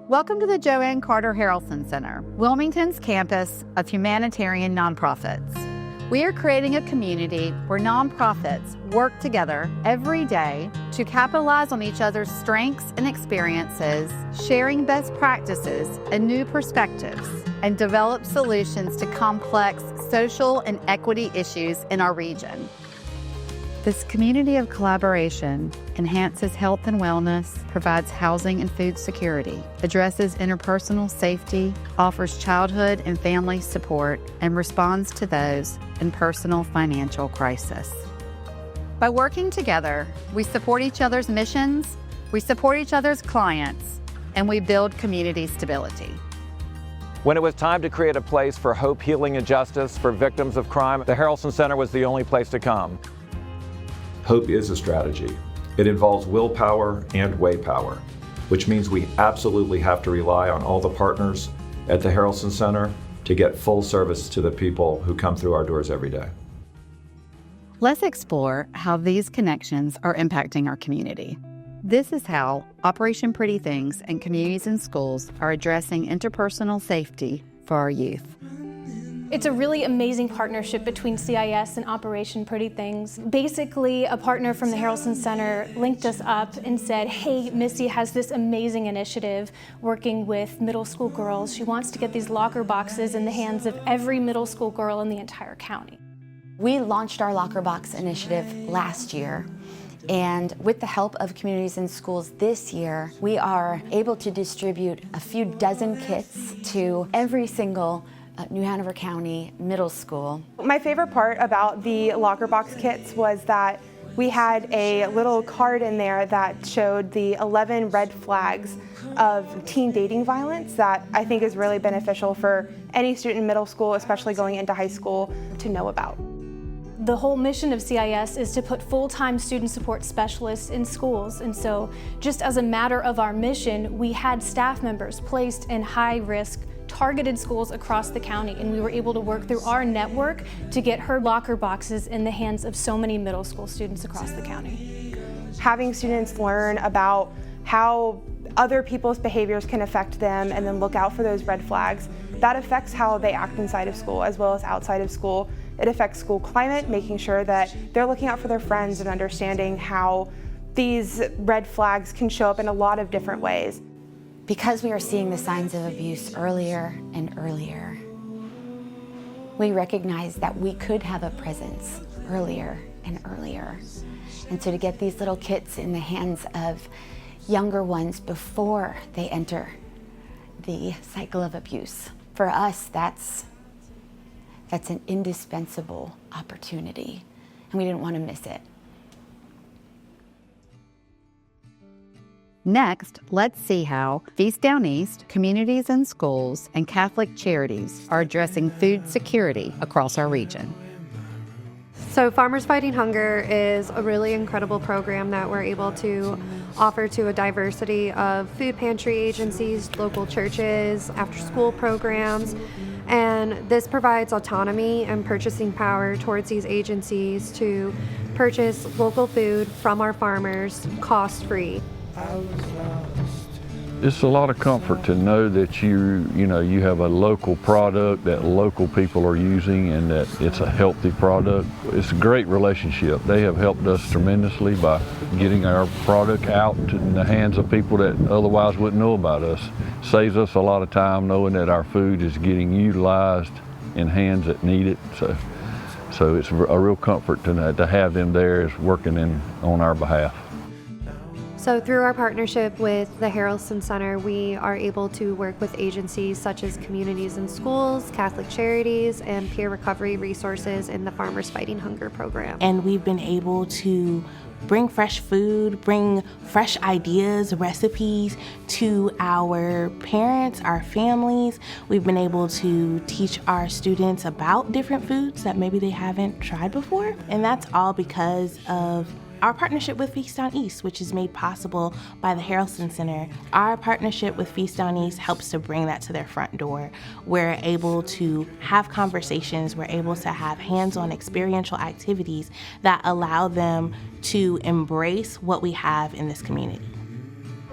Welcome to the Joanne Carter Harrelson Center, Wilmington's campus of humanitarian nonprofits. We are creating a community where nonprofits work together every day to capitalize on each other's strengths and experiences, sharing best practices and new perspectives, and develop solutions to complex social and equity issues in our region. This community of collaboration enhances health and wellness, provides housing and food security, addresses interpersonal safety, offers childhood and family support, and responds to those in personal financial crisis. By working together, we support each other's missions, we support each other's clients, and we build community stability. When it was time to create a place for hope, healing, and justice for victims of crime, the Harrelson Center was the only place to come. Hope is a strategy. It involves willpower and way power, which means we absolutely have to rely on all the partners at the Harrelson Center to get full service to the people who come through our doors every day. Let's explore how these connections are impacting our community. This is how Operation Pretty Things and Communities in Schools are addressing interpersonal safety for our youth. It's a really amazing partnership between CIS and Operation Pretty Things. Basically, a partner from the Harrelson Center linked us up and said, hey, Missy has this amazing initiative working with middle school girls. She wants to get these locker boxes in the hands of every middle school girl in the entire county. We launched our Locker Box initiative last year. And with the help of Communities in Schools this year, we are able to distribute a few dozen kits to every single New Hanover County middle school. My favorite part about the Locker Box kits was that we had a little card in there that showed the 11 red flags of teen dating violence that I think is really beneficial for any student in middle school, especially going into high school, to know about. The whole mission of CIS is to put full-time student support specialists in schools, and so just as a matter of our mission, we had staff members placed in high-risk targeted schools across the county, and we were able to work through our network to get her locker boxes in the hands of so many middle school students across the county. Having students learn about how other people's behaviors can affect them and then look out for those red flags, that affects how they act inside of school as well as outside of school. It affects school climate, making sure that they're looking out for their friends and understanding how these red flags can show up in a lot of different ways. Because we are seeing the signs of abuse earlier and earlier, we recognize that we could have a presence earlier and earlier. And so to get these little kits in the hands of younger ones before they enter the cycle of abuse, for us, that's an indispensable opportunity, and we didn't want to miss it. Next, let's see how Feast Down East, Communities in Schools, and Catholic Charities are addressing food security across our region. So Farmers Fighting Hunger is a really incredible program that we're able to offer to a diversity of food pantry agencies, local churches, after-school programs, and this provides autonomy and purchasing power towards these agencies to purchase local food from our farmers cost-free. It's a lot of comfort to know that you have a local product that local people are using and that it's a healthy product. It's a great relationship. They have helped us tremendously by getting our product out in the hands of people that otherwise wouldn't know about us. Saves us a lot of time knowing that our food is getting utilized in hands that need it. So it's a real comfort to have them there working on our behalf. So through our partnership with the Harrelson Center, we are able to work with agencies such as Communities in Schools, Catholic Charities, and peer recovery resources in the Farmers Fighting Hunger program. And we've been able to bring fresh food, bring fresh ideas, recipes to our parents, our families. We've been able to teach our students about different foods that maybe they haven't tried before. And that's all because of our partnership with Feast Down East, which is made possible by the Harrelson Center. Our partnership with Feast Down East helps to bring that to their front door. We're able to have conversations, we're able to have hands-on experiential activities that allow them to embrace what we have in this community.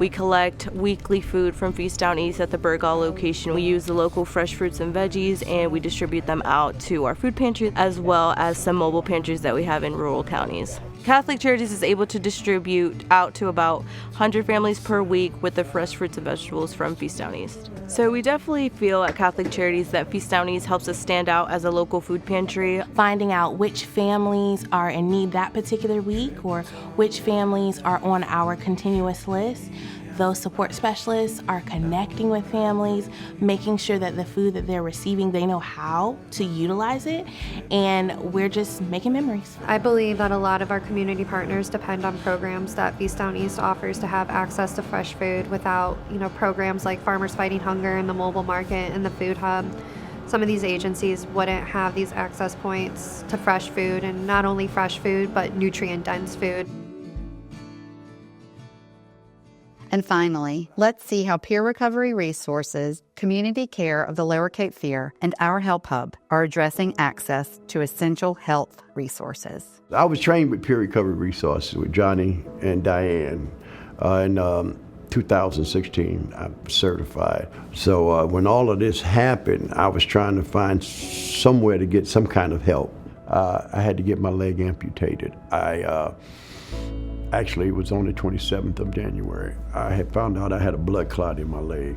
We collect weekly food from Feast Down East at the Burgaw location. We use the local fresh fruits and veggies, and we distribute them out to our food pantry as well as some mobile pantries that we have in rural counties. Catholic Charities is able to distribute out to about 100 families per week with the fresh fruits and vegetables from Feast Down East. So we definitely feel at Catholic Charities that Feast Down East helps us stand out as a local food pantry. Finding out which families are in need that particular week or which families are on our continuous list. Those support specialists are connecting with families, making sure that the food that they're receiving, they know how to utilize it, and we're just making memories. I believe that a lot of our community partners depend on programs that Feast Down East offers to have access to fresh food. Without, programs like Farmers Fighting Hunger and the mobile market and the food hub, some of these agencies wouldn't have these access points to fresh food, and not only fresh food, but nutrient-dense food. And finally, let's see how Peer Recovery Resources, Community Care of the Lower Cape Fear, and our Help Hub are addressing access to essential health resources. I was trained with Peer Recovery Resources with Johnny and Diane in 2016. I'm certified. So when all of this happened, I was trying to find somewhere to get some kind of help. I had to get my leg amputated. Actually, it was on the 27th of January. I had found out I had a blood clot in my leg.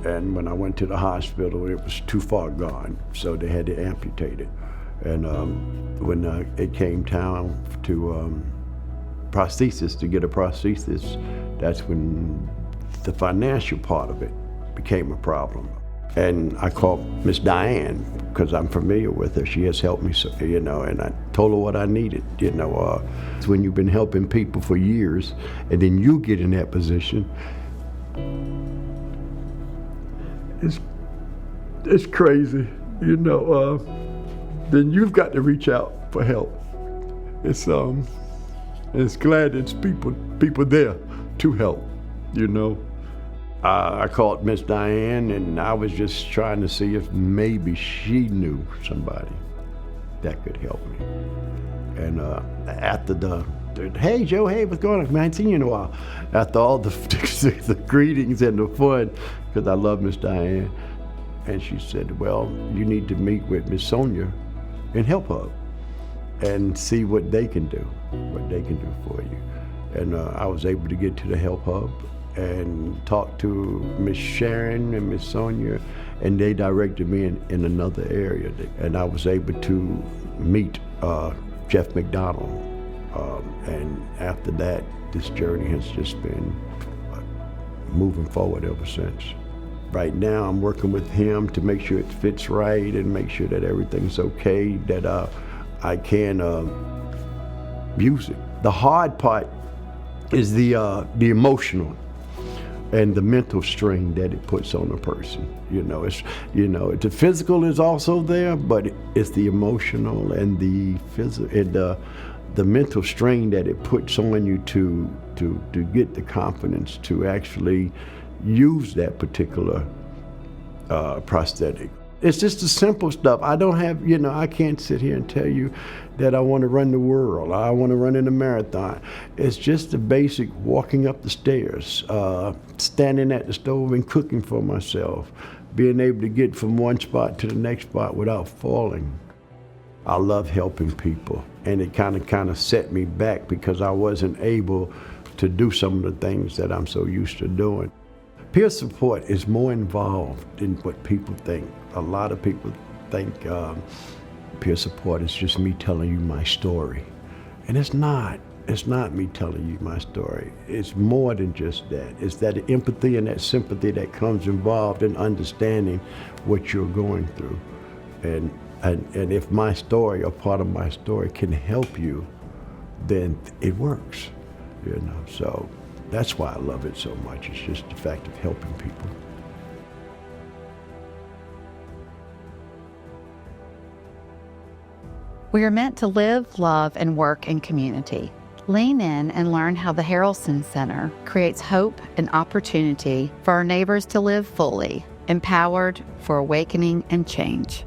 And when I went to the hospital, it was too far gone, so they had to amputate it. And when it came time to prosthesis, to get a prosthesis, that's when the financial part of it became a problem. And I called Miss Diane, because I'm familiar with her. She has helped me, and I told her what I needed. It's when you've been helping people for years, and then you get in that position, it's crazy, then you've got to reach out for help. It's glad it's people there to help, I called Miss Diane, and I was just trying to see if maybe she knew somebody that could help me. And after hey Joe, hey, what's going on? I haven't seen you in a while. After all the greetings and the fun, because I love Miss Diane, and she said, well, you need to meet with Miss Sonia in Help Hub and see what they can do for you. And I was able to get to the Help Hub and talked to Miss Sharon and Miss Sonia, and they directed me in another area. And I was able to meet Jeff McDonald. And after that, this journey has just been moving forward ever since. Right now, I'm working with him to make sure it fits right and make sure that everything's okay, that I can use it. The hard part is the emotional and the mental strain that it puts on a person. The physical is also there, but it's the emotional and the physical and the mental strain that it puts on you to get the confidence to actually use that particular prosthetic. It's just the simple stuff. I don't have, I can't sit here and tell you that I want to run the world. I want to run in a marathon. It's just the basic walking up the stairs, standing at the stove and cooking for myself, being able to get from one spot to the next spot without falling. I love helping people, and it kind of set me back because I wasn't able to do some of the things that I'm so used to doing. Peer support is more involved than what people think. A lot of people think peer support is just me telling you my story. And it's not. It's not me telling you my story. It's more than just that. It's that empathy and that sympathy that comes involved in understanding what you're going through. And if my story or part of my story can help you, then it works. So that's why I love it so much. It's just the fact of helping people. We are meant to live, love, and work in community. Lean in and learn how the Harrelson Center creates hope and opportunity for our neighbors to live fully, empowered for awakening and change.